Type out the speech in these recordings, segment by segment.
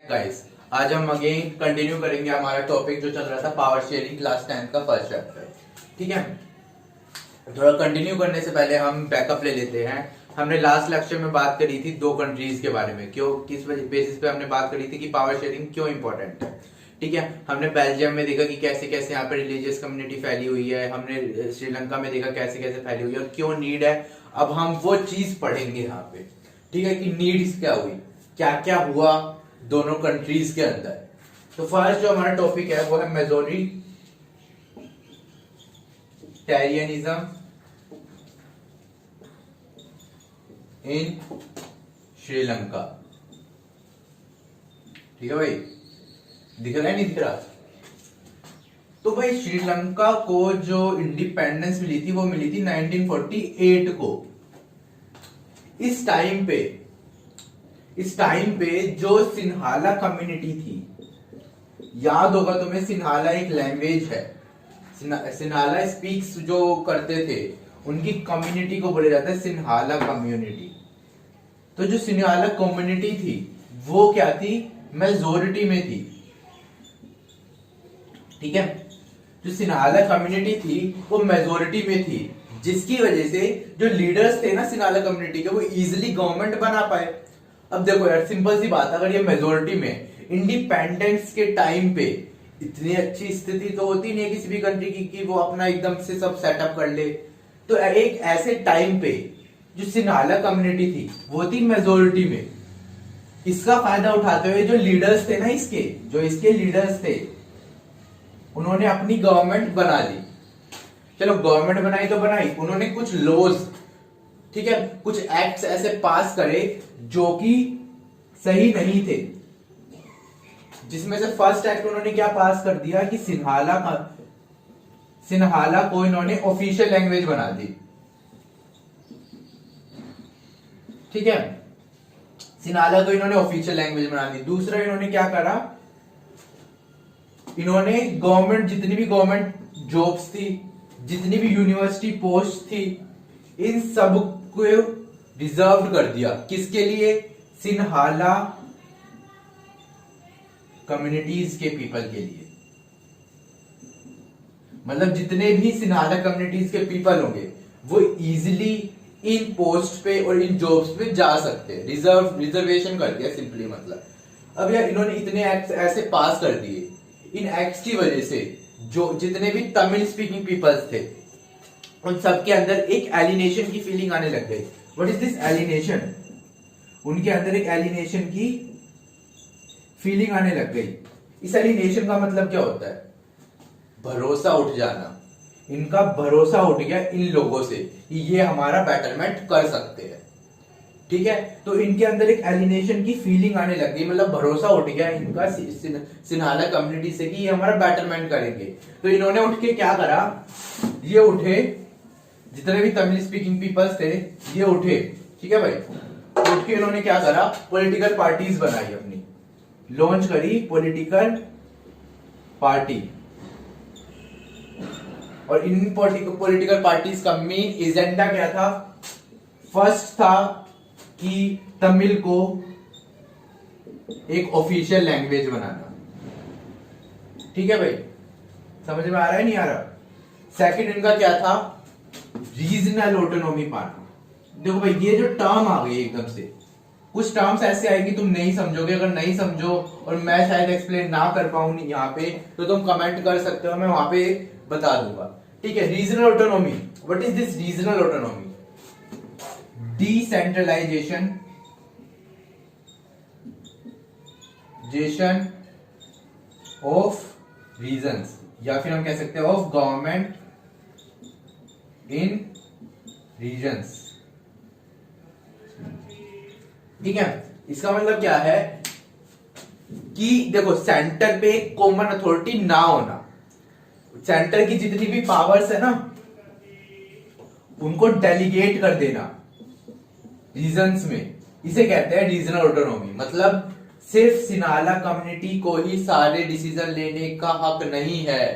Guys, आज हम again continue करेंगे हमारा टॉपिक जो चल रहा था पावर शेयरिंग क्लास 10 का फर्स्ट चैप्टर। ठीक है, थोड़ा कंटिन्यू करने से पहले हम बैकअप ले लेते हैं। हमने लास्ट लेक्चर में बात करी थी दो कंट्रीज के बारे में, क्यों किस बेसिस पे हमने बात करी थी कि पावर शेयरिंग क्यों इंपॉर्टेंट है। ठीक है, हमने बेल्जियम में देखा कि कैसे कैसे यहाँ पे रिलीजियस कम्युनिटी फैली हुई है, हमने श्रीलंका में देखा कैसे कैसे फैली हुई है और क्यों नीड है। अब हम वो चीज पढ़ेंगे यहाँ पे। ठीक है, कि नीड्स क्या हुई, क्या क्या हुआ दोनों कंट्रीज के अंदर। तो फर्स्ट जो हमारा टॉपिक है वो है मेजोरिटेरियनिज्म इन श्रीलंका। ठीक है भाई, दिख रहा है नहीं दिख रहा। तो भाई श्रीलंका को जो इंडिपेंडेंस मिली थी वो मिली थी 1948 को। इस टाइम पे जो सिन्हाला कम्युनिटी थी, याद होगा तुम्हें सिन्हाला एक लैंग्वेज है, सिन्हाला स्पीक्स जो करते थे उनकी कम्युनिटी को बोला जाता है सिन्हाला कम्युनिटी। तो जो सिन्हाला कम्युनिटी थी वो क्या थी, मेजोरिटी में थी। ठीक है, जो सिन्हाला कम्युनिटी थी वो मेजोरिटी में थी, जिसकी वजह से जो लीडर्स थे ना सिन्हाला कम्युनिटी के वो इजीली गवर्नमेंट बना पाए। अब देखो यार, सिंपल सी बात, अगर ये मेजोरिटी में इंडिपेंडेंस के टाइम पे इतनी अच्छी स्थिति तो होती नहीं है किसी भी कंट्री की कि वो अपना एकदम से सब सेटअप कर ले। तो एक ऐसे टाइम पे जो सिन्हाला कम्युनिटी थी वो थी मेजोरिटी में। इसका फायदा उठाते हुए जो लीडर्स थे ना इसके लीडर्स थे, उन्होंने अपनी गवर्नमेंट बना ली। चलो गवर्नमेंट बनाई तो बनाई, उन्होंने कुछ लॉज, ठीक है, कुछ एक्ट्स ऐसे पास करे जो कि सही नहीं थे। जिसमें से फर्स्ट एक्ट उन्होंने क्या पास कर दिया कि सिन्हाला को इन्होंने ऑफिशियल लैंग्वेज बना दी। ठीक है, सिन्हाला को इन्होंने ऑफिशियल लैंग्वेज बना दी। दूसरा इन्होंने क्या करा, इन्होंने जितनी भी गवर्नमेंट जॉब्स थी, जितनी भी यूनिवर्सिटी पोस्ट थी, इन सब को रिजर्व कर दिया। किसके लिए, सिन्हाला कम्युनिटीज के पीपल के लिए। मतलब जितने भी सिन्हाला कम्युनिटीज के पीपल होंगे वो इजीली इन पोस्ट पे और इन जॉब्स पे जा सकते हैं। रिजर्वेशन कर दिया सिंपली। मतलब अब यार इन्होंने इतने एक्ट्स ऐसे पास कर दिए, इन एक्ट्स की वजह से जो जितने भी तमिल स्पीकिंग पीपल्स थे उन सबके अंदर एक एलिनेशन की फीलिंग आने लग गई। व्हाट इज दिस एलिनेशन, उनके अंदर एक एलिनेशन की फीलिंग आने लग गई। इस एलिनेशन का मतलब क्या होता है, भरोसा उठ जाना। इनका भरोसा उठ गया इन लोगों से कि ये हमारा बेटरमेंट कर सकते हैं। ठीक है, तो इनके अंदर एक एलिनेशन की फीलिंग आने लग गई, मतलब भरोसा उठ गया इनका सिन्हाला कम्युनिटी से कि ये हमारा बेटरमेंट करेंगे। तो इन्होंने उठ के क्या करा, ये उठे, जितने भी तमिल स्पीकिंग पीपल्स थे ये उठे। ठीक है भाई, उठ के इन्होंने क्या करा, पॉलिटिकल पार्टीज बनाई, अपनी लॉन्च करी पॉलिटिकल पार्टी। और इन पॉलिटिकल पार्टीज का मेन एजेंडा क्या था, फर्स्ट था कि तमिल को एक ऑफिशियल लैंग्वेज बनाना। ठीक है भाई, समझ में आ रहा है नहीं आ रहा। सेकंड इनका क्या था, रीजनल ऑटोनॉमी पार्टी। देखो भाई, ये जो टर्म आ गई एकदम से, कुछ टर्म्स ऐसे आएगी तुम नहीं समझोगे। अगर नहीं समझो और मैं शायद एक्सप्लेन ना कर पाऊं यहाँ पे, तो तुम कमेंट कर सकते हो, मैं वहां पे बता दूंगा। ठीक है, regional autonomy. What is this regional autonomy, decentralisation of regions, या फिर हम कह सकते हैं ऑफ गवर्नमेंट इन रीजन्स। ठीक है, इसका मतलब क्या है कि देखो, सेंटर पे कॉमन अथॉरिटी ना होना, सेंटर की जितनी भी पावर्स है ना उनको डेलीगेट कर देना रीजन्स में, इसे कहते हैं रीजनल ऑटोनॉमी। मतलब सिर्फ सिन्हाला कम्युनिटी को ही सारे डिसीजन लेने का हक नहीं है,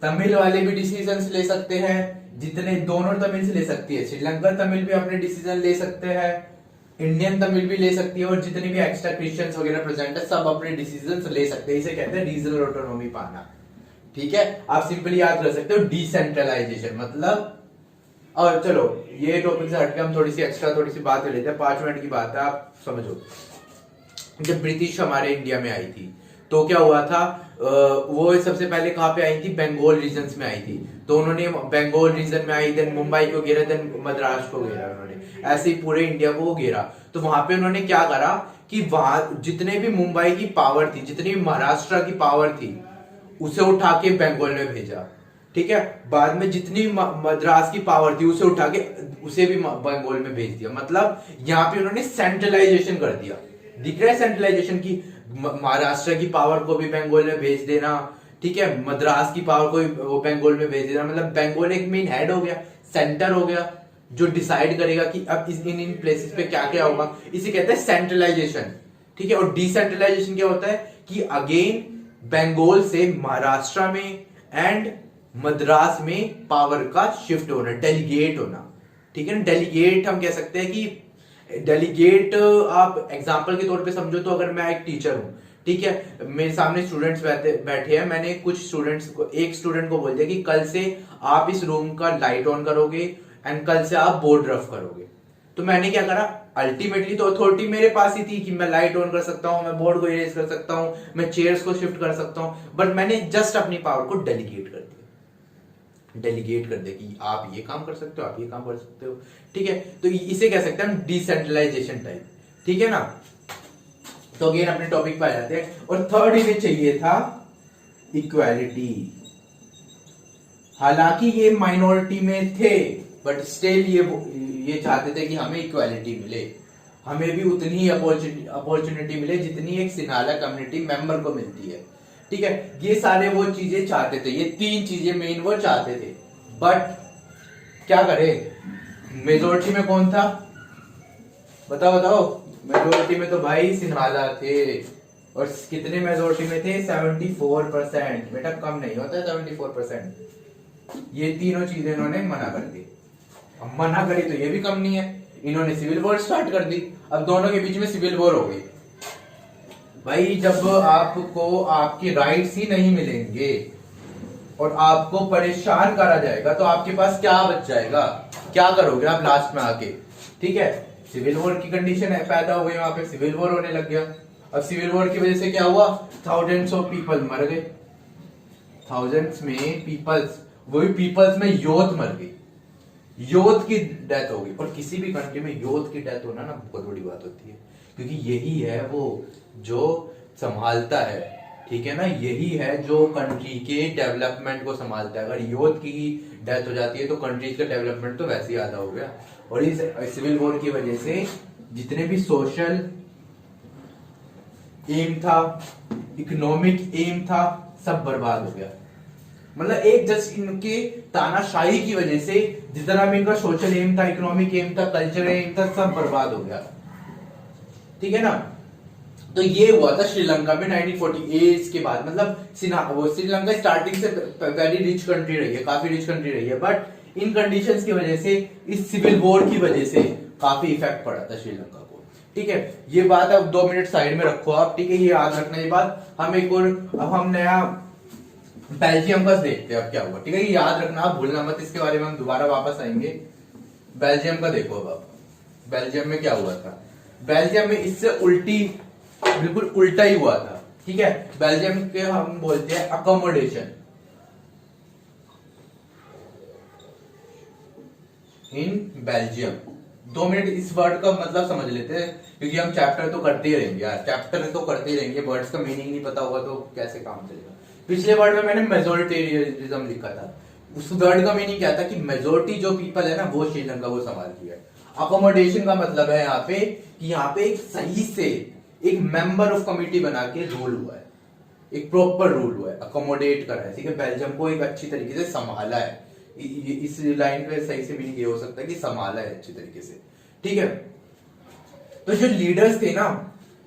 तमिल वाले भी डिसीजन ले सकते हैं, जितने दोनों तमिल से ले सकती है, श्रीलंका तमिल भी अपने डिसीजन ले सकते हैं, इंडियन तमिल भी ले सकती है और जितने भी एक्स्ट्रा क्रिश्चियंस वगैरह प्रेजेंट है सब अपने डिसीजंस ले सकते हैं। इसे कहते हैं रीजनल ऑटोनॉमी पाना। ठीक है, आप सिंपली याद कर सकते हो डिसेंट्रलाइजेशन मतलब। और चलो ये टॉपिक से हटके हम थोड़ी सी बात कर लेते हैं, 5 मिनट की बात है, आप समझो। जब ब्रिटिश हमारे इंडिया में आई थी तो क्या हुआ था, वो सबसे पहले कहाँ पे आई थी, बंगाल रीजन में आई थी। तो उन्होंने बंगाल रीजन में आई, देन मुंबई को घेरा, देन मद्रास को घेरा, उन्होंने ऐसे ही पूरे इंडिया को घेरा। तो वहां पे उन्होंने क्या करा कि वहां जितने भी मुंबई की पावर थी, जितनी भी महाराष्ट्र की पावर थी, उसे उठा के बंगाल में भेजा। ठीक है, बाद में जितनी मद्रास की पावर थी उसे उठा के उसे भी बंगाल में भेज दिया। मतलब यहाँ पे उन्होंने सेंट्रलाइजेशन कर दिया। दिख रहा है सेंट्रलाइजेशन की, महाराष्ट्र की पावर को भी बंगाल में भेज देना, ठीक है, मद्रास की पावर को भी बंगाल में भेज देना। मतलब बंगाल एक मेन हेड हो गया, सेंटर हो गया, जो डिसाइड करेगा कि अब इन प्लेसेस पे क्या क्या होगा। इसे कहते हैं सेंट्रलाइजेशन। ठीक है, और डिसेंट्रलाइजेशन क्या होता है कि अगेन बंगाल से महाराष्ट्र में एंड मद्रास में पावर का शिफ्ट होना, डेलीगेट होना। ठीक है ना, डेलीगेट हम कह सकते हैं कि डेलीगेट आप एग्जाम्पल के तौर पे समझो तो अगर मैं एक टीचर हूं, ठीक है, मेरे सामने स्टूडेंट्स बैठे हैं, मैंने कुछ स्टूडेंट्स को, एक स्टूडेंट को बोल दिया कि कल से आप इस रूम का लाइट ऑन करोगे एंड कल से आप बोर्ड रफ करोगे। तो मैंने क्या करा, अल्टीमेटली तो अथॉरिटी मेरे पास ही थी कि मैं लाइट ऑन कर सकता हूं, मैं बोर्ड को इरेज कर सकता हूं, मैं चेयर्स को शिफ्ट कर सकता हूं, बट मैंने जस्ट अपनी पावर को डेलीगेट कर दिया। डेलीगेट कर दे कि आप ये काम कर सकते हो, आप ये काम कर सकते हो। ठीक है, तो इसे कह सकते हैं हम डिसेंट्रलाइजेशन टाइप। ठीक है ना, तो अगेन अपने टॉपिक पे आ जाते हैं। और थर्ड इन्हें चाहिए था इक्वालिटी। हालांकि ये माइनॉरिटी में थे बट स्टिल ये चाहते थे कि हमें इक्वालिटी मिले, हमें भी उतनी ही अपॉर्चुनिटी मिले जितनी एक सिन्हाला कम्युनिटी मेंबर को मिलती है। ठीक है, ये सारे वो चीजें चाहते थे, ये 3 चीजें मेन वो चाहते थे। बट क्या करे, मेजोरिटी में कौन था, बताओ। मेजोरिटी में तो भाई सिन्हाला थे। और कितने मेजोरिटी में थे, 74%। बेटा कम नहीं होता है 74%। ये तीनों चीजें इन्होंने मना कर दी। अब मना करी तो ये भी कम नहीं है, इन्होंने सिविल वॉर स्टार्ट कर दी। अब दोनों के बीच में सिविल वॉर हो गई। भाई जब आपको आपके राइट्स ही नहीं मिलेंगे और आपको परेशान करा जाएगा तो आपके पास क्या बच जाएगा, क्या करोगे आप लास्ट में आके। ठीक है, सिविल वॉर की कंडीशन है, पैदा हो गई, वहां पे सिविल वॉर होने लग गया। अब सिविल वॉर की वजह से क्या हुआ, थाउजेंड्स ऑफ पीपल मर गए। थाउजेंड्स में पीपल्स, वही पीपल्स में यूथ मर गई, यूथ की डेथ हो गई। और किसी भी कंट्री में यूथ की डेथ होना ना बहुत बड़ी बात होती है, क्योंकि यही है वो जो संभालता है। ठीक है ना, यही है जो कंट्री के डेवलपमेंट को संभालता है। अगर यूथ की डेथ हो जाती है तो कंट्रीज का डेवलपमेंट तो वैसे ही आधा हो गया। और इस सिविल वॉर की वजह से जितने भी सोशल एम था, इकोनॉमिक एम था, सब बर्बाद हो गया। मतलब एक जस्ट इनके तानाशाही की वजह से जितना भी इनका सोशल एम था, इकोनॉमिक एम था, कल्चरल एम था, सब बर्बाद हो गया। ठीक है ना, तो ये हुआ था श्रीलंका में 1948 के बाद। मतलब श्रीलंका स्टार्टिंग से वेरी रिच कंट्री रही है, काफी रिच कंट्री रही है, बट इन कंडीशंस की वजह से, इस सिविल वॉर की वजह से काफी इफेक्ट पड़ा था श्रीलंका को। ठीक है, ये बात अब 2 मिनट साइड में रखो आप। ठीक है, ये याद रखना ये बात। हम एक और, अब हम नया बेल्जियम का देखते हैं अब क्या हुआ। ठीक है, ये याद रखना, आप भूलना मत, इसके बारे में हम दोबारा वापस आएंगे। बेल्जियम का देखो अब आप, बेल्जियम में क्या हुआ था। बेल्जियम में इससे उल्टी, बिल्कुल उल्टा ही हुआ था। ठीक है, बेल्जियम के हम बोलते हैं अकोमोडेशन इन बेल्जियम। 2 मिनट इस वर्ड का मतलब समझ लेते हैं, क्योंकि हम चैप्टर तो करते ही रहेंगे यार, चैप्टर तो करते ही रहेंगे, वर्ड्स का मीनिंग नहीं पता होगा तो कैसे काम चलेगा। पिछले वर्ड में मैंने मेजोरिटेरियनिज्म लिखा था, उस वर्ड का मीनिंग क्या था कि मेजोरिटी जो पीपल है ना वो श्रीलंका को संभालती है। अकोमोडेशन का मतलब है यहाँ पे कि यहाँ पे एक सही से एक मेंबर ऑफ कमिटी बना के रूल हुआ है, एक प्रॉपर रूल हुआ है, अकोमोडेट करा है। ठीक है, बेल्जियम को एक अच्छी तरीके से संभाला है। इस लाइन पे सही से मीनिंग ये हो सकता है कि संभाला है अच्छी तरीके से। ठीक है, तो जो लीडर्स थे ना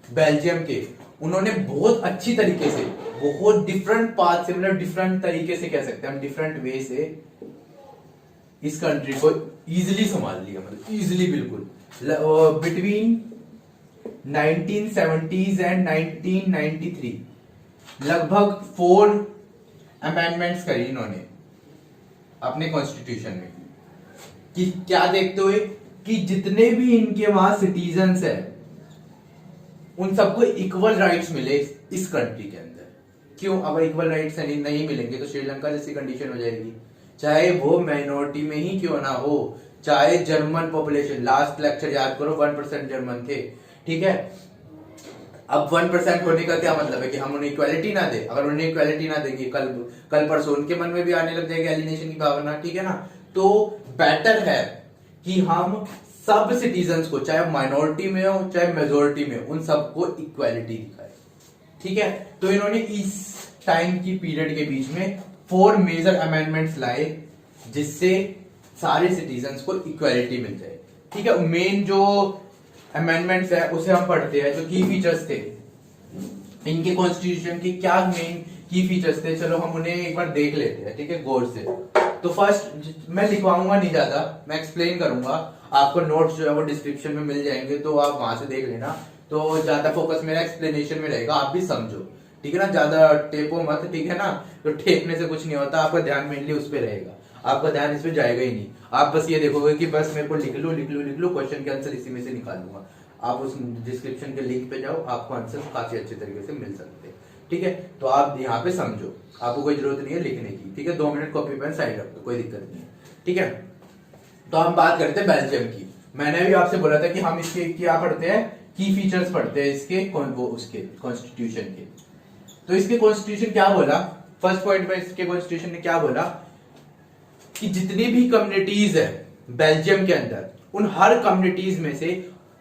बेल्जियम के, उन्होंने बहुत अच्छी तरीके से, बहुत डिफरेंट पाथ से, मतलब डिफरेंट तरीके से कह सकते हैं हम, डिफरेंट वे से इस कंट्री को इजिली संभाल लिया। मतलब इजिली, बिल्कुल बिटवीन 1970s एंड 1993 लगभग 4 अमेंडमेंट्स करी इन्होंने अपने कॉन्स्टिट्यूशन में। कि क्या देखते हुए कि जितने भी इनके वहां सिटीजन्स है उन सबको इक्वल राइट्स मिले इस कंट्री के अंदर। क्यों? अगर इक्वल राइट्स नहीं मिलेंगे तो श्रीलंका जैसी कंडीशन हो जाएगी, चाहे वो माइनॉरिटी में ही क्यों ना हो, चाहे जर्मन पॉपुलेशन, लास्ट लेक्चर याद करो 1% जर्मन थे, ठीक है। अब 1% होने का क्या मतलब है कि हम उन्हें इक्वालिटी ना दे? अगर उन्हें इक्वालिटी ना देंगे कल परसों उनके मन में भी आने लग जाएगी एलिनेशन की भावना, ठीक है ना। तो बेटर है कि हम सब सिटीजन्स को, चाहे माइनॉरिटी में हो चाहे मेजोरिटी में, उन सबको इक्वालिटी दिखाए, ठीक है। तो इन्होंने इस टाइम की पीरियड के बीच में 4 मेजर अमेंडमेंट्स लाए जिससे सारे सिटीजन्स को इक्वालिटी मिल जाए, ठीक है। मेन जो अमेंडमेंट्स है उसे हम पढ़ते हैं। जो की फीचर्स थे इनके कॉन्स्टिट्यूशन के, क्या मेन की फीचर्स थे, चलो हम उन्हें एक बार देख लेते हैं, ठीक है, गौर से। तो फर्स्ट मैं लिखवाऊंगा नहीं ज्यादा, मैं एक्सप्लेन करूंगा, आपको नोट्स जो है वो डिस्क्रिप्शन में मिल जाएंगे, तो आप वहां से देख लेना। तो ज्यादा फोकस मेरा एक्सप्लेनेशन में रहेगा, आप भी समझो, ठीक है ना। ज्यादा टेपो मत, ठीक है ना। तो टेपने से कुछ नहीं होता, आपका ध्यान मेनली उस पर रहेगा, आपका ध्यान इस पे जाएगा ही नहीं। आप बस ये देखोगे कि बस मेरे को लिख लो क्वेश्चन के आंसर इसी में से निकालूंगा। आप उस डिस्क्रिप्शन के लिंक पे जाओ, आपको आंसर काफी अच्छे तरीके से मिल सकते हैं, ठीक है। तो आप यहाँ पे समझो, आपको कोई जरूरत नहीं है लिखने की, ठीक है। 2 मिनट कॉपी पेन साइड रख दो, कोई दिक्कत नहीं है, ठीक है। तो हम बात करते हैं बेल्जियम की। मैंने भी आपसे बोला था कि हम इसके क्या पढ़ते हैं, की फीचर्स पढ़ते हैं इसके, वो उसके कॉन्स्टिट्यूशन के। तो इसके कॉन्स्टिट्यूशन क्या बोला, फर्स्ट पॉइंट में इसके कॉन्स्टिट्यूशन ने क्या बोला कि जितनी भी कम्युनिटीज है बेल्जियम के अंदर, उन हर कम्युनिटीज में से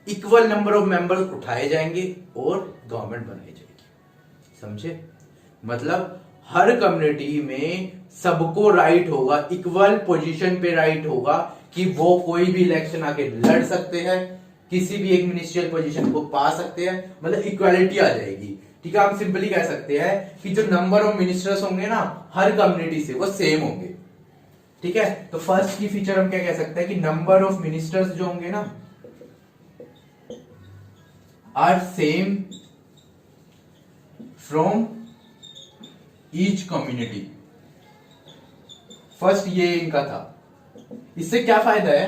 इक्वल नंबर ऑफ मेंबर्स उठाए जाएंगे और गवर्नमेंट बनाई जाएगी, समझे। मतलब हर कम्युनिटी में सबको राइट होगा, इक्वल पोजीशन पे राइट होगा कि वो कोई भी इलेक्शन आके लड़ सकते हैं, किसी भी एक मिनिस्ट्रियल पोजीशन को पा सकते हैं, मतलब इक्वालिटी आ जाएगी, ठीक है। हम सिंपली कह सकते हैं कि जो नंबर ऑफ मिनिस्टर्स होंगे ना हर कम्युनिटी से, वो सेम होंगे, ठीक है। तो फर्स्ट की फीचर हम क्या कह सकते हैं कि नंबर ऑफ मिनिस्टर्स जो होंगे ना are same from each community. First ये इनका था। इससे क्या फायदा है,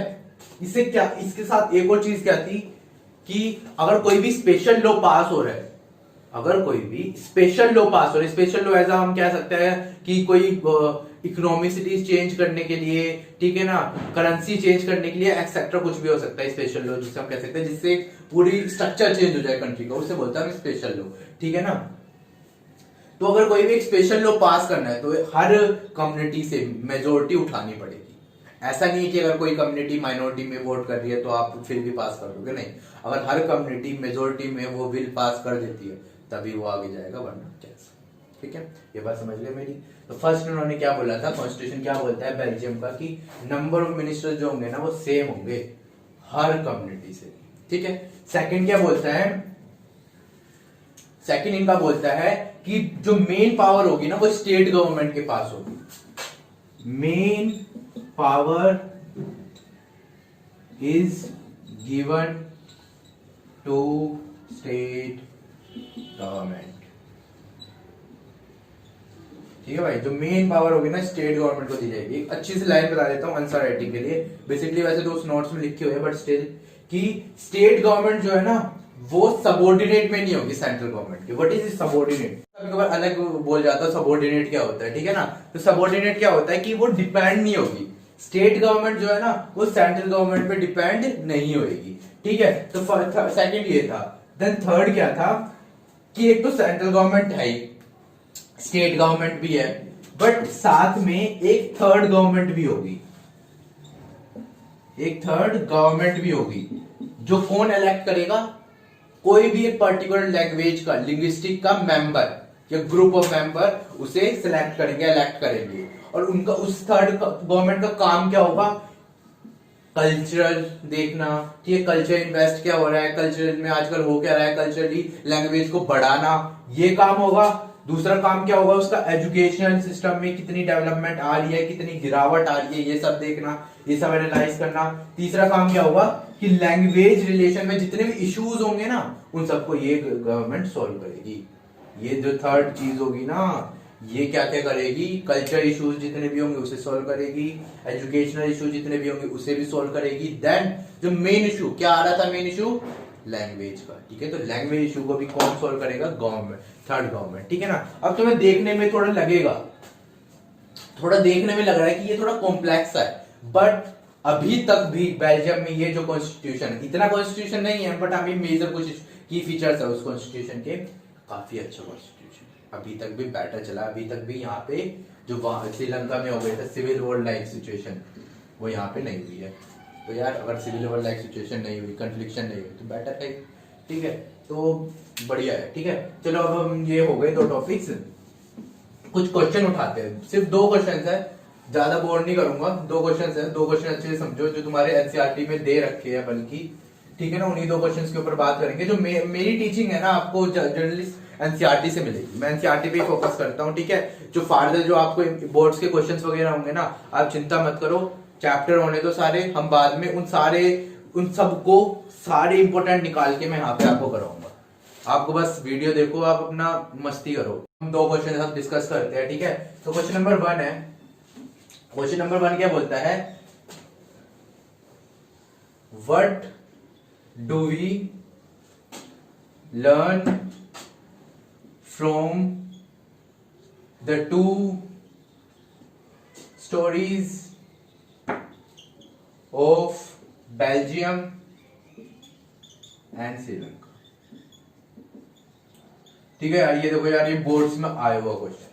इससे क्या, इसके साथ एक और चीज क्या थी कि अगर कोई भी स्पेशल लॉ पास हो रहा है, अगर कोई भी स्पेशल लॉ पास हो रहा है, स्पेशल लॉ ऐसा हम कह सकते हैं कि कोई इकोनॉमिसिटीज चेंज करने के लिए, ठीक है ना, करेंसी चेंज करने के लिए एक्सेट्रा, कुछ भी हो सकता है स्पेशल लॉ, जिससे हम कह सकते हैं जिससे पूरी स्ट्रक्चर चेंज हो जाए कंट्री का, उसे बोलते हैं स्पेशल लॉ, ठीक है ना। तो अगर कोई भी एक स्पेशल लॉ पास करना है तो हर कम्युनिटी से मेजोरिटी उठानी पड़ेगी। ऐसा नहीं है कि अगर कोई कम्युनिटी माइनॉरिटी में वोट कर रही है तो आप फिर भी पास कर दोगे, नहीं। अगर हर कम्युनिटी मेजोरिटी में वो बिल पास कर देती है तभी वो आगे जाएगा, वरना कैसे, ठीक है। ये बात समझ ले मेरी। तो फर्स्ट उन्होंने क्या बोला था, कॉन्स्टिट्यूशन क्या बोलता है बेल्जियम का, कि नंबर ऑफ मिनिस्टर जो होंगे ना वो सेम होंगे हर कम्युनिटी से, ठीक है। सेकंड क्या बोलता है, सेकंड इनका बोलता है कि जो मेन पावर होगी ना वो स्टेट गवर्नमेंट के पास होगी। Main power is given to state government, ठीक है भाई। जो मेन पावर होगी ना स्टेट गवर्नमेंट को दी जाएगी। एक अच्छी सी लाइन बता देता हूं आंसर राइटिंग के लिए, बेसिकली वैसे तो उस नोट्स में लिखे हुए हैं बट स्टिल, कि स्टेट गवर्नमेंट जो है ना वो सबऑर्डिनेट में नहीं होगी सेंट्रल गवर्नमेंट के। व्हाट इज सबऑर्डिनेट, कभी कभार अलग बोल जाता है सबऑर्डिनेट क्या होता है, ठीक है ना। तो सबऑर्डिनेट क्या होता है कि वो डिपेंड नहीं होगी, स्टेट गवर्नमेंट जो है ना वो सेंट्रल गवर्नमेंट पे डिपेंड नहीं होगी, ठीक है। तो सेकंड ये था। देन थर्ड क्या था कि एक तो सेंट्रल गवर्नमेंट है, स्टेट गवर्नमेंट भी है, बट साथ में एक थर्ड गवर्नमेंट भी होगी, एक थर्ड गवर्नमेंट भी होगी। जो कौन इलेक्ट करेगा, कोई भी एक पर्टिकुलर लैंग्वेज का, लिंग्विस्टिक का मेंबर या ग्रुप ऑफ मेंबर उसे सिलेक्ट करेंगे, इलेक्ट करेंगे, और उनका उस थर्ड गवर्नमेंट का काम क्या होगा, कल्चरल देखना, ठीक है, कल्चर इन्वेस्ट क्या हो रहा है, कल्चर में आजकल हो क्या रहा है, कल्चरली लैंग्वेज को बढ़ाना, ये काम होगा। दूसरा काम क्या होगा उसका, एजुकेशन सिस्टम में कितनी डेवलपमेंट आ रही है, कितनी गिरावट आ रही है, ये सब देखना, ये सब एनालाइज करना। तीसरा काम क्या होगा कि लैंग्वेज रिलेशन में जितने भी इश्यूज होंगे ना उन सबको ये गवर्नमेंट सॉल्व करेगी। ये जो थर्ड चीज होगी ना, ये क्या क्या करेगी, कल्चर इश्यूज जितने भी होंगे उसे सॉल्व करेगी, एजुकेशनल इश्यूज जितने भी होंगे उसे भी सॉल्व करेगी। देन जो मेन इशू क्या आ रहा था, मेन इशू लैंग्वेज का, ठीक है। तो लैंग्वेज इशू को भी कौन सॉल्व करेगा, गवर्नमेंट, थर्ड गवर्नमेंट, ठीक है ना। अब तुम्हें देखने में थोड़ा लगेगा, थोड़ा देखने में लग रहा है कि ये थोड़ा कॉम्प्लेक्स है, बट अभी तक भी बेल्जियम में ये जो कॉन्स्टिट्यूशन है, इतना कॉन्स्टिट्यूशन नहीं है बट अभी मेजर कुछ की फीचर्स है उस कॉन्स्टिट्यूशन के, काफी अच्छा कॉन्स्टिट्यूशन, अभी तक भी बेटर चला। अभी तक भी यहाँ पे जो श्रीलंका में हो गया था सिविल वॉर लाइक सिचुएशन, वो यहाँ पे नहीं हुई है। तो यार अगर सिविल वॉर लाइक सिचुएशन नहीं हुई, कन्फ्लिक्शन नहीं हुई, तो बेटर है, ठीक है। तो बढ़िया है, ठीक है। चलो अब हम ये हो गए दो टॉपिक्स, कुछ क्वेश्चन उठाते हैं। सिर्फ दो क्वेश्चन है, ज्यादा बोर नहीं करूंगा। दो क्वेश्चन है, दो क्वेश्चन अच्छे से समझो जो तुम्हारे एनसीईआरटी में दे रखे हैं बल्कि, ठीक है ना। उन्हीं दो क्वेश्चंस के ऊपर बात करेंगे। जो मेरी टीचिंग है ना आपको जर्नलिस्ट एनसीईआरटी से मिलेगी, मैं एनसीईआरटी पे फोकस करता हूँ, ठीक है। जो फार्दर जो आपको बोर्ड्स के क्वेश्चंस वगैरह होंगे ना, आप चिंता मत करो, चैप्टर होने तो सारे, हम बाद में उन सबको सारे इंपॉर्टेंट निकाल के मैं यहाँ पे आपको कराऊंगा। आपको बस वीडियो देखो, आप अपना मस्ती करो। हम दो क्वेश्चन हम डिस्कस करते हैं, ठीक है। तो क्वेश्चन नंबर 1 है, क्वेश्चन नंबर 1 क्या बोलता है, what do we learn from the two stories of Belgium and Sri Lanka, ठीक है यार। ये देखो यार, ये बोर्ड्स में आया हुआ क्वेश्चन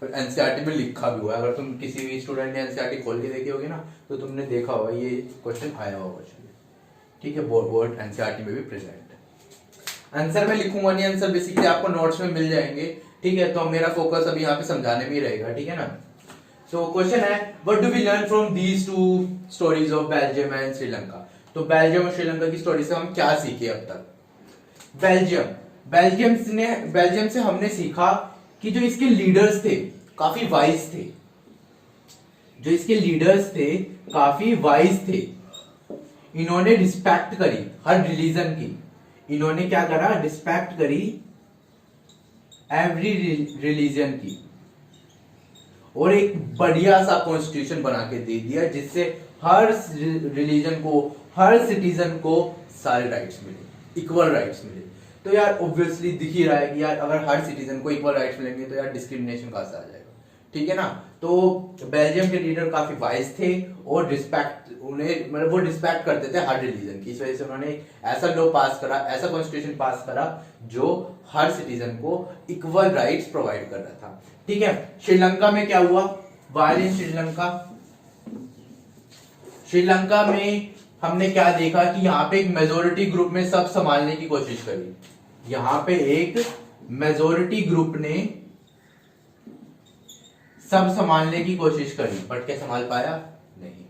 और एनसीईआरटी में लिखा भी हुआ है। अगर तुम किसी भी स्टूडेंट ने एनसीईआरटी खोल के देखी होगी ना, तो तुमने देखा होगा ये क्वेश्चन आया हुआ क्वेश्चन, ठीक है। बोर्ड एनसीईआरटी में भी प्रेजेंट है। आंसर मैं लिखूंगा नहीं, आंसर बेसिकली आपको नोट्स में मिल जाएंगे, ठीक है। तो मेरा फोकस अभी यहाँ पे समझाने में ही रहेगा, ठीक है ना। तो क्वेश्चन है, what do we learn from these two stories of Belgium and Sri Lanka. तो बेल्जियम और श्रीलंका की स्टोरी से हम क्या सीखे अब तक। बेल्जियम से हमने सीखा कि जो इसके लीडर्स थे काफी वाइज थे, जो इसके लीडर्स थे काफी वाइज थे। इन्होंने रिस्पेक्ट करी हर रिलीजन की, इन्होंने क्या करा, रिस्पेक्ट करी एवरी रिलीजन की, और एक बढ़िया सा कॉन्स्टिट्यूशन बना के दे दिया जिससे हर रिलीजन को, हर सिटीजन को सारे राइट्स मिले, इक्वल राइट्स मिले। तो यार ऑब्वियसली दिख ही रहा है कि यार अगर हर सिटीजन को इक्वल राइट्स मिलेंगे तो यार डिस्क्रिमिनेशन कहां से आ जाएगा, ठीक है ना। तो बेल्जियम के लीडर काफी वाइज थे और रिस्पेक्ट, उन्हें मतलब वो रिस्पेक्ट करते थे हर रिलीजन की। इस वजह से उन्होंने ऐसा लॉ पास करा, ऐसा कॉन्स्टिट्यूशन पास करा जो हर सिटीजन को इक्वल राइट्स प्रोवाइड कर रहा था, ठीक है। श्रीलंका में क्या हुआ, वायर इन श्रीलंका में हमने क्या देखा कि यहाँ पे एक मेजोरिटी ग्रुप ने सब संभालने की कोशिश करी। यहाँ पे एक मेजोरिटी ग्रुप ने सब संभालने की कोशिश करी, बट क्या संभाल पाया, नहीं।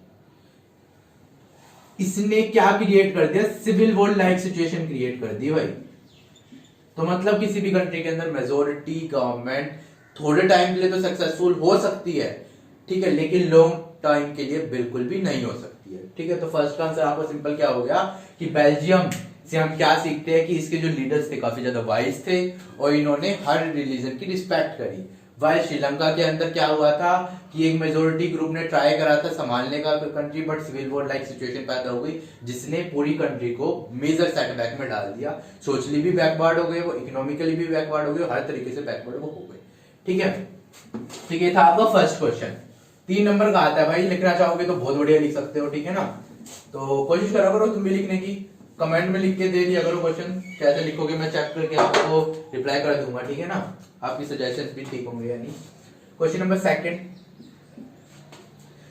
इसने क्या क्रिएट कर दिया, civil war like situation create कर दी भाई। तो मतलब किसी भी कंट्री के अंदर मेजोरिटी गवर्नमेंट थोड़े टाइम के लिए तो सक्सेसफुल हो सकती है, ठीक है, लेकिन लॉन्ग टाइम के लिए बिल्कुल भी नहीं हो सकती है, ठीक है। तो फर्स्ट का आंसर आपको सिंपल क्या हो गया कि बेल्जियम से हम क्या सीखते हैं कि इसके जो लीडर्स थे काफी ज्यादा वाइज थे और इन्होंने हर रिलीजन की रिस्पेक्ट करी। वाइल श्रीलंका के अंदर क्या हुआ था कि एक मेजोरिटी ग्रुप ने ट्राई करा था संभालने का country, but civil war like situation पैदा हो गई जिसने पूरी कंट्री को मेजर सेटबैक में डाल दिया। सोशली भी बैकवर्ड हो गए वो, इकोनॉमिकली भी बैकवर्ड हो गए, हर तरीके से बैकवर्ड वो हो गए, ठीक है। ठीक है, था आपका फर्स्ट क्वेश्चन। 3 नंबर का आता है भाई, लिखना चाहोगे तो बहुत बढ़िया लिख सकते हो, ठीक है ना। तो कोशिश करा करो तुम भी लिखने की, कमेंट में लिख के दे दिया करो क्वेश्चन, कैसे लिखोगे मैं चेक करके आपको रिप्लाई कर दूंगा, ठीक है ना। आपकी सजेशंस भी ठीक होंगे या नहीं। क्वेश्चन नंबर सेकंड,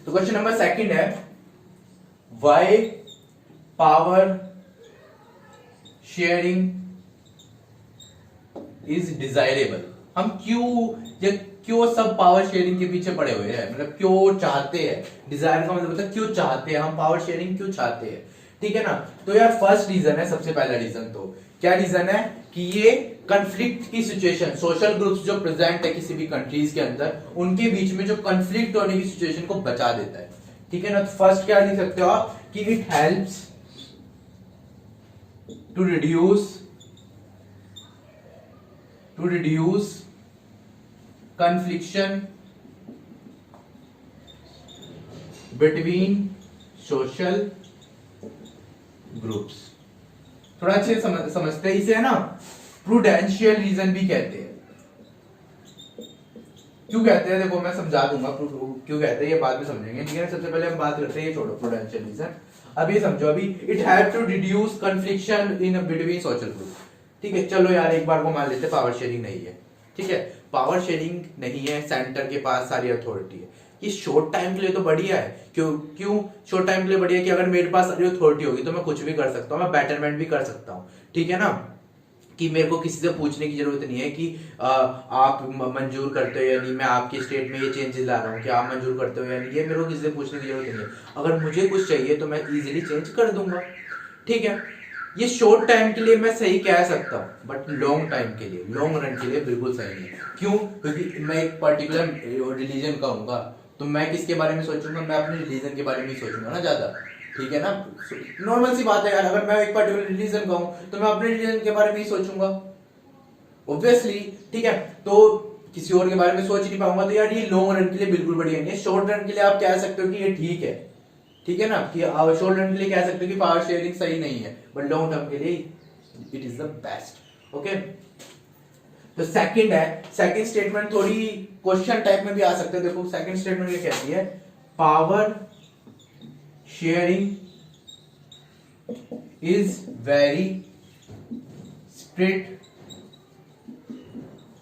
तो क्वेश्चन नंबर सेकंड है why power sharing is desirable. हम क्यों सब पावर शेयरिंग के पीछे पड़े हुए हैं, मतलब क्यों चाहते हैं, डिजायर का मतलब होता है क्यों चाहते हैं, हम पावर शेयरिंग क्यों चाहते हैं, ठीक है ना। तो यार फर्स्ट रीजन है, सबसे पहला रीजन तो क्या रीजन है कि ये कंफ्लिक्ट की सिचुएशन, सोशल ग्रुप्स जो प्रेजेंट है किसी भी कंट्रीज के अंदर, उनके बीच में जो कंफ्लिक्ट होने की सिचुएशन को बचा देता है, ठीक है ना। तो फर्स्ट क्या लिख सकते हो आप कि it helps to reduce confliction between social groups. थोड़ा अच्छे समझते हैं इसे, है ना। प्रूडेंशियल रीजन भी कहते हैं। क्यों कहते हैं देखो मैं समझा दूंगा क्यों कहते हैं, ये बाद में समझेंगे, ठीक है। सबसे पहले हम बात करते हैं, ये छोड़ो प्रूडेंशियल रीजन, अभी समझो। अभी it have to reduce confliction in between social group, ठीक है। चलो यार एक बार को मान लेते पावर शेयरिंग नहीं है, ठीक है। पावर शेयरिंग नहीं है, सेंटर के पास सारी अथॉरिटी है, ये शॉर्ट टाइम के लिए तो बढ़िया है। क्यों शॉर्ट टाइम के लिए बढ़िया है कि अगर मेरे पास सारी अथॉरिटी होगी तो मैं कुछ भी कर सकता हूँ, मैं बेटरमेंट भी कर सकता हूँ, ठीक है ना। कि मेरे को किसी से पूछने की जरूरत नहीं है कि आप मंजूर करते हो या नहीं, मैं आपके स्टेट में ये चेंजेस ला रहा हूँ, क्या आप मंजूर करते हो या नहीं, ये मेरे को किसी से पूछने की जरूरत नहीं है। अगर मुझे कुछ चाहिए तो मैं इजीली चेंज कर दूंगा, ठीक है। ये शॉर्ट टाइम के लिए मैं सही कह सकता हूँ, बट लॉन्ग टाइम के लिए, लॉन्ग रन के लिए बिल्कुल सही नहीं है। क्यों? क्योंकि मैं एक पर्टिकुलर रिलीजन का हूँगा तो मैं किसके बारे में सोचूंगा, मैं अपने रिलीजन के बारे में ही सोचूंगा ना ज्यादा, ठीक है ना। नॉर्मल सी बात है यार, अगर मैं एक पर्टिकुलर रिलीजन का हूं तो मैं अपने रिलीजन के बारे में ही सोचूंगा ऑब्वियसली, ठीक है। तो किसी और के बारे में सोच नहीं पाऊंगा, तो यार ये लॉन्ग रन के लिए बिल्कुल बढ़िया नहीं है। शॉर्ट रन के लिए आप कह सकते हो कि ये ठीक है ना, कि शॉर्ट रन के लिए कह सकते हो कि पावर शेयरिंग सही नहीं है, बट लॉन्ग टर्म के लिए it is the best, okay. तो सेकंड है, सेकंड स्टेटमेंट थोड़ी क्वेश्चन टाइप में भी आ सकते हैं। देखो सेकंड स्टेटमेंट ये कहती है, power sharing is very spirit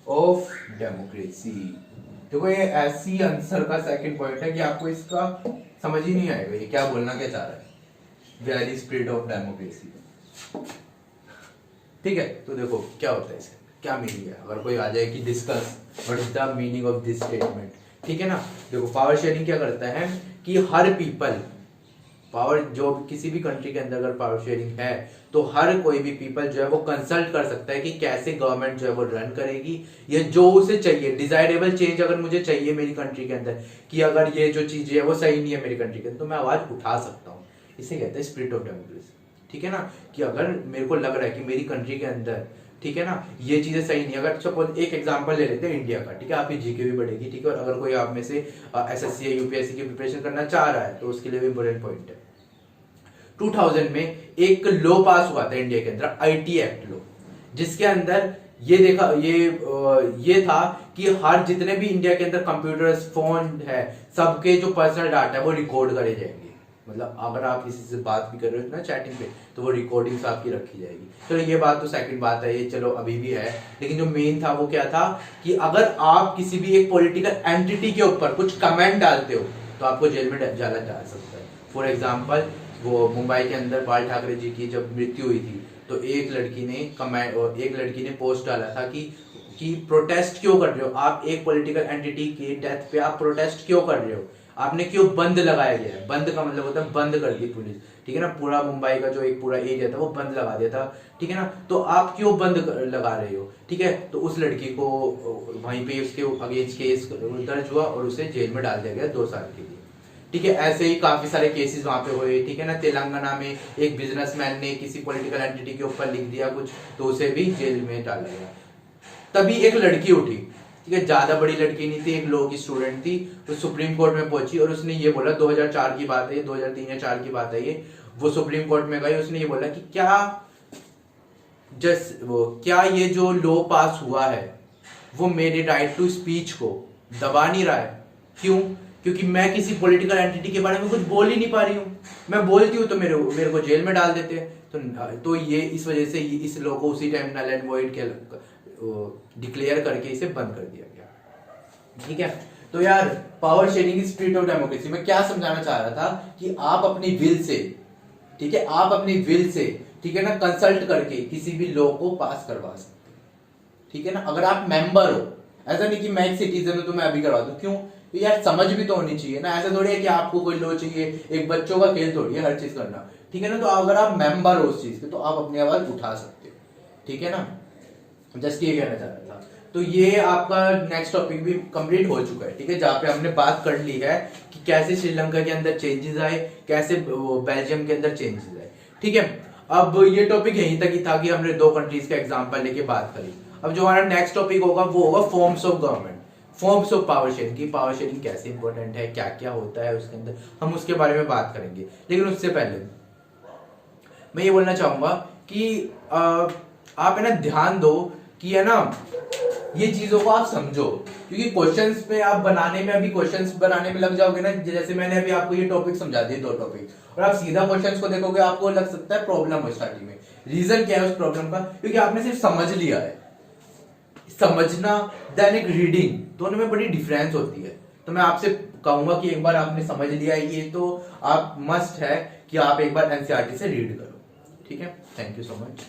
of democracy. देखो ये ऐसी आंसर का सेकंड पॉइंट है कि आपको इसका समझ ही नहीं आएगा ये क्या बोलना क्या चाह रहा है, वेरी स्प्रिट ऑफ डेमोक्रेसी, ठीक है। तो देखो क्या होता है इसका, क्या मीनिंग है, अगर कोई आ जाए कि discuss what is the meaning of this statement, ठीक है ना। देखो पावर शेयरिंग क्या करता है कि हर पीपल, पावर जो किसी भी कंट्री के अंदर अगर पावर शेयरिंग है तो हर कोई भी पीपल जो है वो कंसल्ट कर सकता है कि कैसे गवर्नमेंट जो है वो रन करेगी, या जो उसे चाहिए डिजायरेबल चेंज अगर मुझे चाहिए मेरी कंट्री के अंदर, कि अगर ये जो चीज है वो सही नहीं है मेरी कंट्री के अंदर, तो मैं आवाज उठा सकता हूँ। इसे कहते हैं स्पिरिट ऑफ डेमोक्रेसी, ठीक है ना। कि अगर मेरे को लग रहा है कि मेरी कंट्री के अंदर, ठीक है ना, ये चीजें सही नहीं, अगर सपोज एक एग्जांपल ले लेते हैं इंडिया का, ठीक है, आपकी जीके भी बढ़ेगी, ठीक है। और अगर कोई आप में से एसएससी या यूपीएससी की प्रिपरेशन करना चाह रहा है तो उसके लिए भी इंपॉर्टेंट पॉइंट है। 2000 में एक लॉ पास हुआ था इंडिया के अंदर, आईटी एक्ट लॉ, जिसके अंदर ये था कि हर जितने भी इंडिया के अंदर कंप्यूटर्स, फोन है, सबके जो पर्सनल डाटा है वो रिकॉर्ड करे जाएंगे। मतलब अगर आप किसी से बात भी कर रहे हो ना चैटिंग पे, तो वो रिकॉर्डिंग्स आपकी रखी जाएगी। चलो ये बात तो सेकंड बात है, ये चलो अभी भी है, लेकिन जो मेन था वो क्या था कि अगर आप किसी भी एक पॉलिटिकल एंटिटी के ऊपर कुछ कमेंट डालते हो तो आपको जेल में डाला जा सकता है। फॉर एग्जाम्पल, वो मुंबई के अंदर बाल ठाकरे जी की जब मृत्यु हुई थी तो एक लड़की ने पोस्ट डाला था कि प्रोटेस्ट क्यों कर रहे हो आप, एक पॉलिटिकल एंटिटी की डेथ पे आप प्रोटेस्ट क्यों कर रहे हो, आपने क्यों बंद लगाया गया है। बंद का मतलब होता है बंद कर दी पुलिस, ठीक है ना। पूरा मुंबई का जो एक पूरा एरिया था वो बंद लगा दिया था, ठीक है ना। तो आप क्यों बंद लगा रहे हो, ठीक है। तो उस लड़की को वहीं पे उसके अगेंस्ट केस दर्ज हुआ और उसे जेल में डाल दिया गया 2 साल के लिए, ठीक है। ऐसे ही काफी सारे केसेस वहां पे हुए, ठीक है ना। तेलंगाना में एक बिजनेसमैन ने किसी पॉलिटिकल एंटिटी के ऊपर लिख दिया कुछ, तो उसे भी जेल में डाला गया। तभी एक लड़की उठी, ठीक है, ज्यादा बड़ी लड़की नहीं थी, एक लॉ की स्टूडेंट थी, तो सुप्रीम कोर्ट में पहुंची और उसने ये बोला, 2004 की बात है, 2003 या 4 की बात है ये, वो सुप्रीम कोर्ट में गई, उसने ये बोला कि क्या ये जो लॉ पास हुआ है वो मेरे राइट टू स्पीच को दबा नहीं रहा है। क्यों? क्योंकि मैं किसी पॉलिटिकल एंटिटी के बारे में कुछ बोल ही नहीं पा रही हूँ, मैं बोलती हूँ तो मेरे को जेल में डाल देते हैं। तो ये इस वजह से इस लॉ को उसी time null and void declare करके इसे बंद कर दिया गया, ठीक है। तो यार power sharing is spirit of democracy में क्या समझाना चाह रहा था कि आप अपनी विल से, ठीक है, आप अपनी विल से, ठीक है ना, कंसल्ट करके किसी भी लॉ को पास करवा सकते, ठीक है ना। अगर आप मेंबर हो, ऐसा नहीं कि मैं एक सिटीजन हूं तो मैं अभी करवा दूं, क्यों यार, समझ भी तो होनी चाहिए ना। ऐसा थोड़ी है कि आपको कोई लॉ चाहिए, एक बच्चों का खेल थोड़ी है हर चीज करना, ठीक है ना। तो अगर आप मेंबर हो उस चीज के तो आप अपनी आवाज उठा सकते हो, ठीक है ना। जस्ट ये कहना चाह रहा था। तो ये आपका नेक्स्ट टॉपिक भी कंप्लीट हो चुका है, ठीक है, जहाँ पे हमने बात कर ली है कि कैसे श्रीलंका के अंदर चेंजेस आए, कैसे बेल्जियम के अंदर चेंजेस आए, ठीक है। अब ये टॉपिक यहीं तक ही था कि हमने 2 कंट्रीज का एग्जांपल लेके बात करी। अब जो हमारा नेक्स्ट टॉपिक होगा वो होगा forms of government, forms of power sharing की पावर शेयरिंग कैसे इंपॉर्टेंट है, क्या क्या होता है उसके अंदर, हम उसके बारे में बात करेंगे। लेकिन उससे पहले मैं ये बोलना चाहूंगा कि आप है ना ध्यान दो कि है ना ये चीजों को आप समझो, क्योंकि क्वेश्चंस पे आप बनाने में, अभी क्वेश्चंस बनाने में लग जाओगे ना, जैसे मैंने अभी आपको ये टॉपिक समझा दिए 2 टॉपिक, और आप सीधा क्वेश्चंस को देखोगे आपको लग सकता है प्रॉब्लम हो स्टार्टिंग में। रीजन क्या है उस प्रॉब्लम का, क्योंकि आपने सिर्फ समझ लिया है। समझना देन एक रीडिंग, दोनों में बड़ी डिफरेंस होती है। तो मैं आपसे कहूंगा कि एक बार आपने समझ लिया है ये, तो आप मस्ट है कि आप एक बार एनसीईआरटी से रीड करो। ठीक है, थैंक यू सो मच।